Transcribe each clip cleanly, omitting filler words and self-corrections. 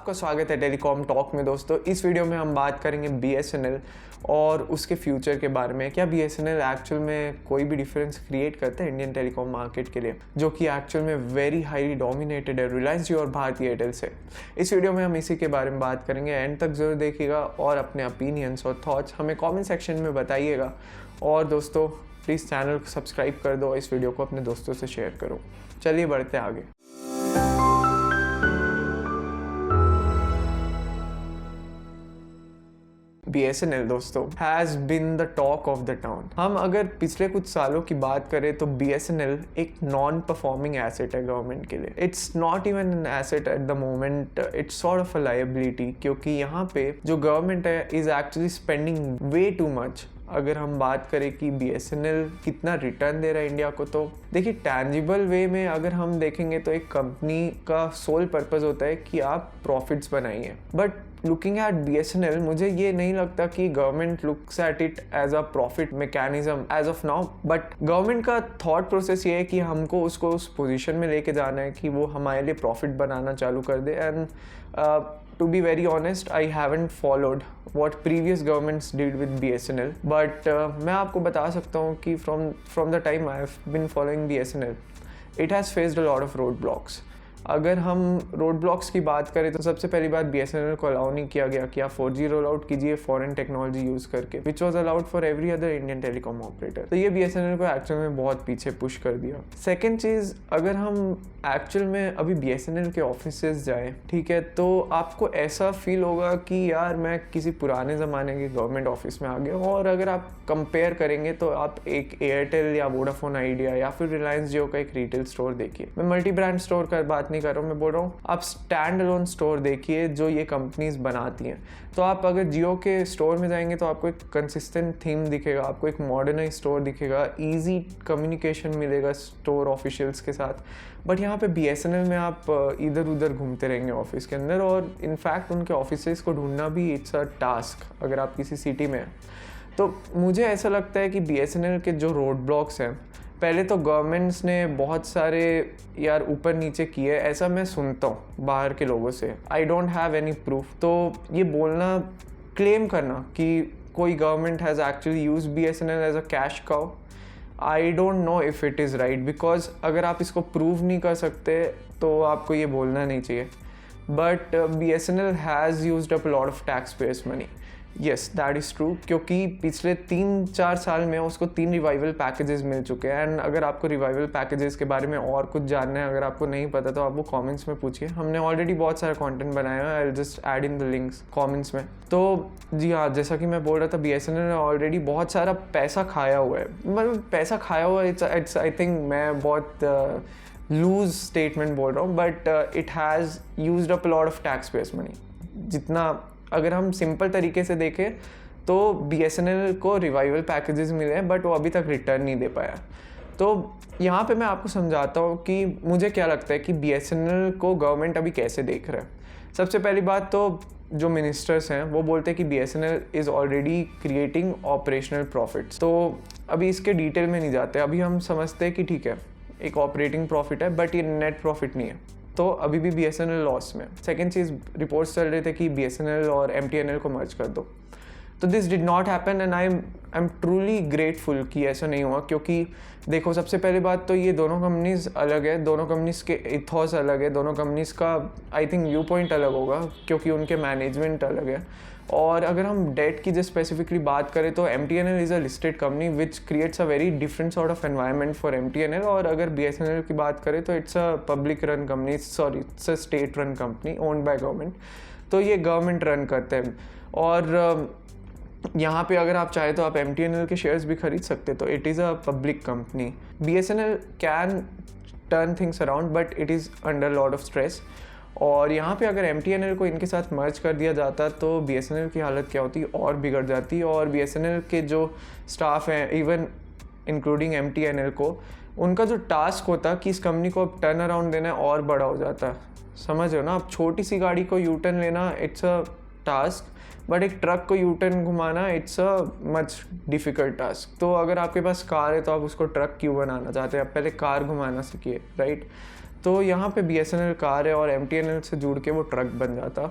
आपका स्वागत है टेलीकॉम टॉक में। दोस्तों, इस वीडियो में हम बात करेंगे BSNL और उसके फ्यूचर के बारे में। क्या BSNL एक्चुअल में कोई भी डिफरेंस क्रिएट करता है इंडियन टेलीकॉम मार्केट के लिए, जो कि एक्चुअल में वेरी हाईली डोमिनेटेड है रिलायंस जियो और भारती एयरटेल से। इस वीडियो में हम इसी के बारे में बात करेंगे। एंड तक जरूर देखिएगा और अपने ओपिनियंस और थॉट्स हमें कॉमेंट सेक्शन में बताइएगा। और दोस्तों, प्लीज़ चैनल को सब्सक्राइब कर दो, इस वीडियो को अपने दोस्तों से शेयर करो। चलिए बढ़ते आगे। BSNL दोस्तों has been the talk of the town. हम अगर पिछले कुछ सालों की बात करें तो BSNL एक नॉन परफॉर्मिंग एसेट है गवर्नमेंट के लिए। It's not even an asset at the moment, it's sort of a liability, क्योंकि यहाँ पे जो गवर्नमेंट है is actually spending way too much. अगर हम बात करें कि BSNL कितना रिटर्न दे रहा है इंडिया को, तो देखिए टैंजिबल वे में अगर हम देखेंगे तो एक कंपनी का सोल पर्पस होता है कि आप प्रॉफिट्स बनाइए। बट लुकिंग एट BSNL, मुझे ये नहीं लगता कि government looks at it as a profit mechanism as of now. But government का थॉट प्रोसेस ये है कि हमको उसको उस पोजीशन में लेके जाना है कि वो हमारे लिए प्रॉफिट बनाना चालू कर दे। And to be very honest, I haven't followed what previous governments did with BSNL, but मैं आपको बता सकता हूँ कि from the time I have been following BSNL, it has faced a lot of roadblocks. अगर हम रोड ब्लॉक्स की बात करें तो सबसे पहली बात BSNL को अलाउ नहीं किया गया कि आप 4G रोल आउट कीजिए फॉरेन टेक्नोलॉजी यूज़ करके, which was allowed for every other Indian telecom operator. तो ये BSNL को एक्चुअल में बहुत पीछे पुश कर दिया। सेकेंड चीज़, अगर हम एक्चुअल में अभी BSNL के ऑफिसेज जाएँ, ठीक है, तो आपको ऐसा फील होगा कि यार मैं किसी पुराने ज़माने के गवर्नमेंट ऑफिस में आ गया। और अगर आप कंपेयर करेंगे तो आप एक एयरटेल या वोडाफोन आइडिया या फिर रिलायंस जियो का एक रिटेल स्टोर देखिए। मैं मल्टी ब्रांड स्टोर का बात नहीं कर रहा हूँ, मैं बोल रहा हूँ आप स्टैंड अलोन स्टोर देखिए जो ये कंपनीज बनाती हैं। तो आप अगर जियो के स्टोर में जाएंगे तो आपको एक कंसिस्टेंट थीम दिखेगा, आपको एक मॉडर्नाइज स्टोर दिखेगा, इजी कम्युनिकेशन मिलेगा स्टोर ऑफिशियल्स के साथ। बट यहाँ पे BSNL में आप इधर उधर घूमते रहेंगे ऑफिस के अंदर, और इनफैक्ट उनके ऑफिसेस को ढूंढना भी इट्स अ टास्क अगर आप किसी सिटी में हैं। तो मुझे ऐसा लगता है कि BSNL के जो रोड ब्लॉक्स हैं, पहले तो गवर्नमेंट्स ने बहुत सारे यार ऊपर नीचे किए, ऐसा मैं सुनता हूँ बाहर के लोगों से। I don't have any proof. तो ये बोलना, क्लेम करना कि कोई government has actually use BSNL as a cash cow, I don't know if it is right, because अगर आप इसको प्रूव नहीं कर सकते तो आपको ये बोलना नहीं चाहिए। But BSNL has used up lot of tax payers money. Yes, that is true, क्योंकि पिछले 3-4 साल में उसको 3 रिवाइवल पैकेजेस मिल चुके हैं। एंड अगर आपको रिवाइवल पैकेजेस के बारे में और कुछ जानना है, अगर आपको नहीं पता तो आप वो कमेंट्स में पूछिए। हमने ऑलरेडी बहुत सारा कंटेंट बनाया है, I will just add in the links comments में। तो जी हाँ, जैसा कि मैं बोल रहा था, BSNL ने ऑलरेडी बहुत सारा पैसा खाया हुआ है। मतलब पैसा खाया हुआ है, इट्स आई थिंक मैं बहुत लूज स्टेटमेंट बोल रहा हूँ, but it has used up lot of tax payers money. जितना अगर हम सिंपल तरीके से देखें तो BSNL को रिवाइवल पैकेजेस मिले हैं, बट वो अभी तक रिटर्न नहीं दे पाया। तो यहाँ पे मैं आपको समझाता हूँ कि मुझे क्या लगता है कि BSNL को गवर्नमेंट अभी कैसे देख रहा है। सबसे पहली बात तो जो मिनिस्टर्स हैं वो बोलते हैं कि BSNL is already creating operational profits. तो अभी इसके डिटेल में नहीं जाते, अभी हम समझते हैं कि ठीक है एक ऑपरेटिंग प्रॉफिट है, बट ये नेट प्रॉफिट नहीं है, तो अभी भी BSNL लॉस में। सेकेंड चीज़, रिपोर्ट्स चल रहे थे कि BSNL और MTNL को मर्ज कर दो, तो this did not happen. And I am truly grateful कि ऐसा नहीं हुआ, क्योंकि देखो सबसे पहली बात तो ये दोनों कंपनीज अलग है, दोनों कंपनीज के इथॉस अलग है, दोनों कंपनीज का आई थिंक व्यू पॉइंट अलग होगा, क्योंकि उनके मैनेजमेंट अलग है। और अगर हम डेट की जो स्पेसिफिकली बात करें तो MTNL is a listed company which creates a very different sort of environment for MTNL। और अगर BSNL की बात करें तो it's a public run company, it's a state run company owned by government. तो ये गवर्नमेंट रन करते हैं। और यहाँ पे अगर आप चाहे तो आप MTNL के शेयर्स भी खरीद सकते, तो it is a public company. BSNL can turn things around, but it is under lot of stress. और यहाँ पे अगर MTNL को इनके साथ मर्ज कर दिया जाता तो BSNL की हालत क्या होती और बिगड़ जाती। और BSNL के जो स्टाफ हैं, इवन इंक्लूडिंग MTNL को, उनका जो टास्क होता कि इस कंपनी को अब टर्न अराउंड देना और बड़ा हो जाता। समझ रहे हो ना, अब छोटी सी गाड़ी को यू टर्न लेना इट्स अ टास्क, बट एक ट्रक को यू टर्न घुमाना it's a much difficult task. तो अगर आपके पास कार है तो आप उसको ट्रक क्यों बनाना चाहते हैं, आप पहले कार घुमाना सीखिए, राइट। तो यहाँ पे BSNL कार है और MTNL से जुड़ के वो ट्रक बन जाता।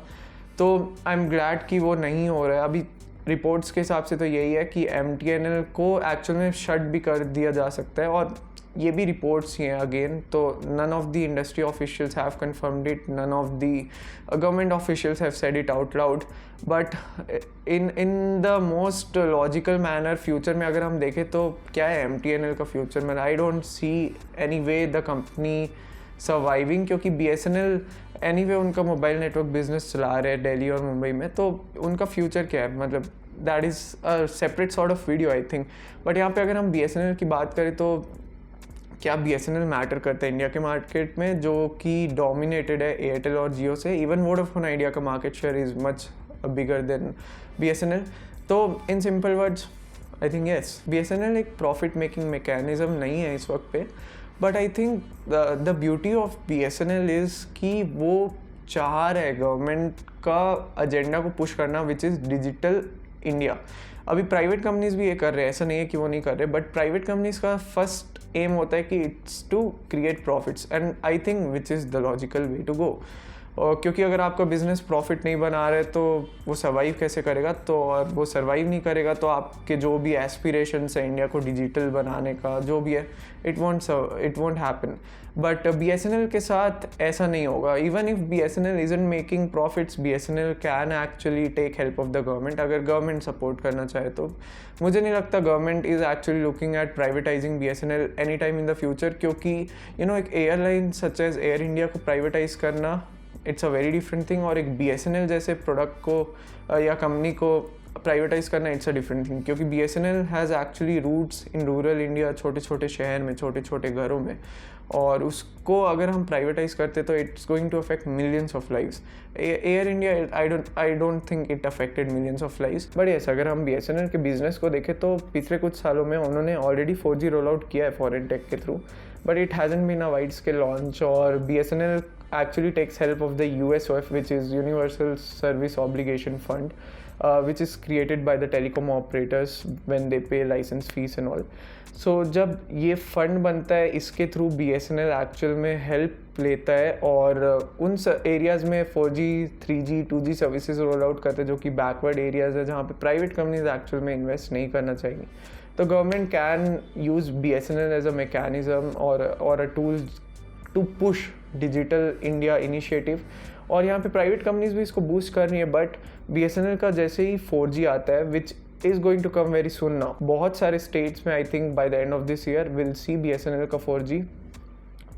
तो आई एम ग्लैड कि वो नहीं हो रहा है। अभी रिपोर्ट्स के हिसाब से तो यही है कि MTNL को एक्चुअल में शट भी कर दिया जा सकता है, और ये भी रिपोर्ट्स ही हैं अगेन। तो none of the industry officials have confirmed it, none of the government officials have said it out loud, but in the most logical manner future में अगर हम देखें तो क्या है MTNL का फ्यूचर में? I don't see any way the company surviving, क्योंकि BSNL एनीवे उनका मोबाइल नेटवर्क बिजनेस चला रहे हैं दिल्ली और मुंबई में, तो उनका फ्यूचर क्या है? मतलब that is a separate sort of video I think. But यहाँ पे अगर हम BSNL की बात करें तो क्या BSNL मैटर करता है इंडिया के मार्केट में, जो कि डोमिनेटेड है एयरटेल और जियो से? इवन वोडाफोन आइडिया का market share is much bigger than BSNL। तो in simple words I think yes, BSNL एक प्रॉफिट मेकिंग मैकेनिज्म नहीं है इस वक्त पे, but I think the beauty of BSNL is कि वो चाह रहे गवर्नमेंट का एजेंडा को पुश करना, विच इज़ डिजिटल इंडिया। अभी प्राइवेट कंपनीज भी ये कर रहे हैं, ऐसा नहीं है कि वो नहीं कर रहे, बट प्राइवेट कंपनीज का फर्स्ट एम होता है कि it's to create profits, and I think which is the logical way to go. क्योंकि अगर आपका बिजनेस प्रॉफिट नहीं बना रहे तो वो सर्वाइव कैसे करेगा? तो और वो सर्वाइव नहीं करेगा तो आपके जो भी एस्पिरेशंस है इंडिया को डिजिटल बनाने का, जो भी है, it won't happen. But BSNL के साथ ऐसा नहीं होगा। Even if BSNL isn't making profits, BSNL can actually take help of the government, अगर गवर्नमेंट सपोर्ट करना चाहे तो। मुझे नहीं लगता government is actually looking at privatising BSNL any time in the future, क्योंकि एक airline such as Air India को प्राइवेटाइज करना, it's a very different thing, और एक BSNL जैसे प्रोडक्ट को या कंपनी को प्राइवेटाइज करना, इट्स अ डिफरेंट थिंग। क्योंकि BSNL has actually roots in rural India, छोटे छोटे शहर में, छोटे छोटे घरों में, और उसको अगर हम प्राइवेटाइज करते तो it's going to affect millions of lives. Air India I don't think it affected millions of lives, but yes, अगर हम BSNL के बिजनेस को देखें तो पिछले कुछ सालों में उन्होंने ऑलरेडी 4G रोल आउट किया है फॉरेन टेक के through, but it hasn't been a wide scale launch. और BSNL actually takes help of the USOF, which is Universal Service Obligation Fund, which is created by the telecom operators when they pay license fees and all. So जब ये fund बनता है, इसके through BSNL actual में help लेता है और उन एरियाज़ में 4G 3G 2G services roll out करते हैं, जो कि बैकवर्ड एरियाज़ है, जहाँ पे प्राइवेट कंपनीज एक्चुअल में इन्वेस्ट नहीं करना चाहिए। तो government can use BSNL as a mechanism और a tool to push digital India initiative, और यहाँ पे प्राइवेट कंपनीज भी इसको बूस्ट कर रही है। बट BSNL का जैसे ही 4G आता है, which is going to come very soon now, बहुत सारे स्टेट्स में I think by the end of this year will see BSNL का 4G।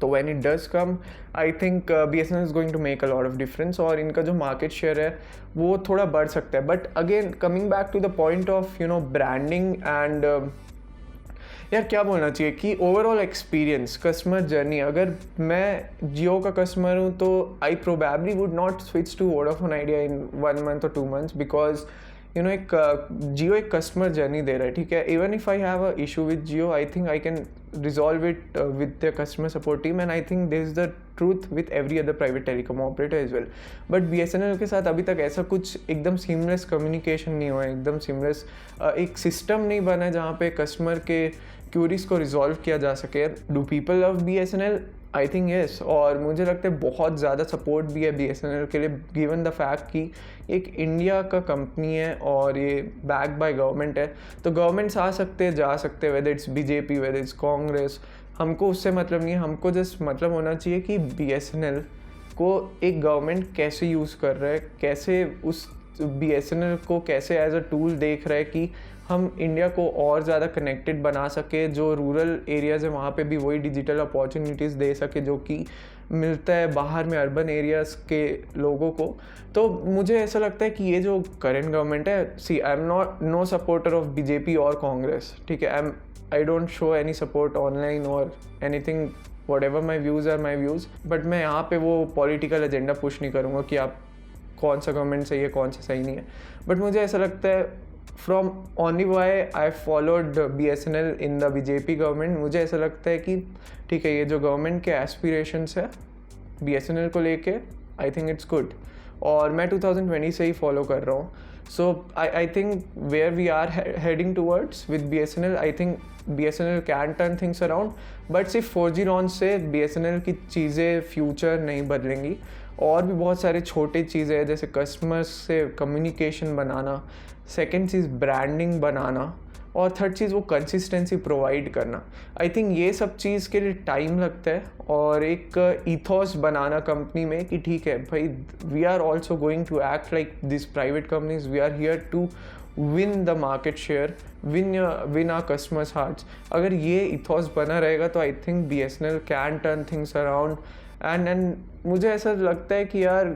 तो when it does come, I think BSNL is going to make a lot of difference, और इनका जो market share है वो थोड़ा बढ़ सकता है। But again coming back to the point of branding and यार क्या बोलना चाहिए कि ओवरऑल एक्सपीरियंस, कस्टमर जर्नी, अगर मैं जियो का कस्टमर हूँ तो I probably would not switch to Vodafone Idea in 1 month or 2 months, because एक जियो एक कस्टमर जर्नी दे रहा है, ठीक है। Even if I have a issue with Jio, I think I can resolve it with the customer support team, and I think this is the truth with every other private telecom operator as well. But BSNL के साथ अभी तक ऐसा कुछ एकदम seamless communication नहीं हुआ है, एकदम सीमलेस एक सिस्टम नहीं बना है जहाँ पे कस्टमर के क्यूरीज को रिजॉल्व किया जा सके। Do people love BSNL? I think yes, और मुझे लगता है बहुत ज़्यादा सपोर्ट भी है BSNL के लिए, गिवन द फैक्ट कि एक इंडिया का कंपनी है और ये बैक बाय गवर्नमेंट है। तो गवर्नमेंट्स आ सकते हैं, जा सकते हैं, whether it's BJP, whether it's Congress, हमको उससे मतलब नहीं है। हमको जस्ट मतलब होना चाहिए कि BSNL को एक गवर्नमेंट कैसे यूज़ कर रहा है, कैसे उस BSNL को कैसे एज अ टूल देख रहा है कि हम इंडिया को और ज़्यादा कनेक्टेड बना सके, जो रूरल एरियाज़ है वहाँ पे भी वही डिजिटल अपॉर्चुनिटीज़ दे सके जो कि मिलता है बाहर में अर्बन एरियाज़ के लोगों को। तो मुझे ऐसा लगता है कि ये जो करेंट गवर्नमेंट है, see I am not no supporter of BJP और कांग्रेस, ठीक है। I don't show any support online और anything, whatever my views are my views, but मैं यहाँ पे वो पॉलिटिकल एजेंडा पुश नहीं करूँगा कि आप कौन सा गवर्नमेंट सही है, कौन सा सही नहीं है। बट मुझे ऐसा लगता है from only why I followed BSNL in the BJP government, मुझे ऐसा लगता है कि ठीक है, ये जो गवर्नमेंट के एस्पिरेशंस है BSNL को लेके, आई थिंक इट्स गुड। और मैं 2020 से ही फॉलो कर रहा हूँ. So I think where we are heading towards with BSNL, I think BSNL can turn things around, but सिर्फ 4G लॉन्च से BSNL की चीज़ें फ्यूचर नहीं बदलेंगी. और भी बहुत सारे छोटे चीज़ें हैं, जैसे कस्टमर्स से कम्युनिकेशन बनाना, सेकंड चीज़ ब्रांडिंग बनाना, और थर्ड चीज़ वो कंसिस्टेंसी प्रोवाइड करना. आई थिंक ये सब चीज़ के लिए टाइम लगता है, और एक ईथॉस बनाना कंपनी में कि ठीक है भाई, we are also going to act like this private companies, we are here to win the market share, win our customers hearts. अगर ये ईथॉस बना रहेगा तो I think BSNL can turn things around. And मुझे ऐसा लगता है कि यार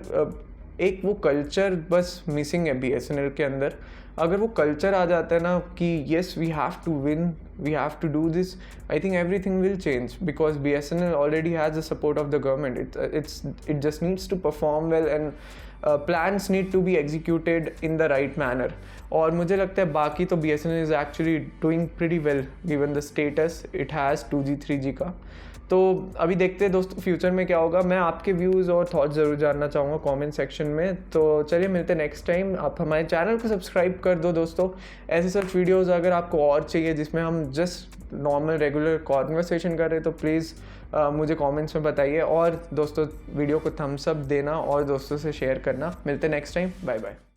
एक वो कल्चर बस मिसिंग है BSNL के अंदर. अगर वो कल्चर आ जाता है ना कि yes we have to win, we have to do this, I think everything will change, because BSNL already has the support of the government. It just needs to perform well, and plans need to be executed in the right manner. और मुझे लगता है बाकी तो BSNL is actually doing pretty well given the status it has 2G 3G का. तो अभी देखते हैं दोस्तों फ्यूचर में क्या होगा. मैं आपके व्यूज़ और थॉट्स ज़रूर जानना चाहूँगा कमेंट सेक्शन में. तो चलिए मिलते हैं नेक्स्ट टाइम. आप हमारे चैनल को सब्सक्राइब कर दो दोस्तों. ऐसे सब वीडियोस अगर आपको और चाहिए जिसमें हम जस्ट नॉर्मल रेगुलर कॉन्वर्सेशन कर रहे हैं, तो प्लीज़ मुझे कमेंट्स में बताइए. और दोस्तों वीडियो को थम्स अप देना और दोस्तों से शेयर करना. मिलते हैं नेक्स्ट टाइम. Bye bye.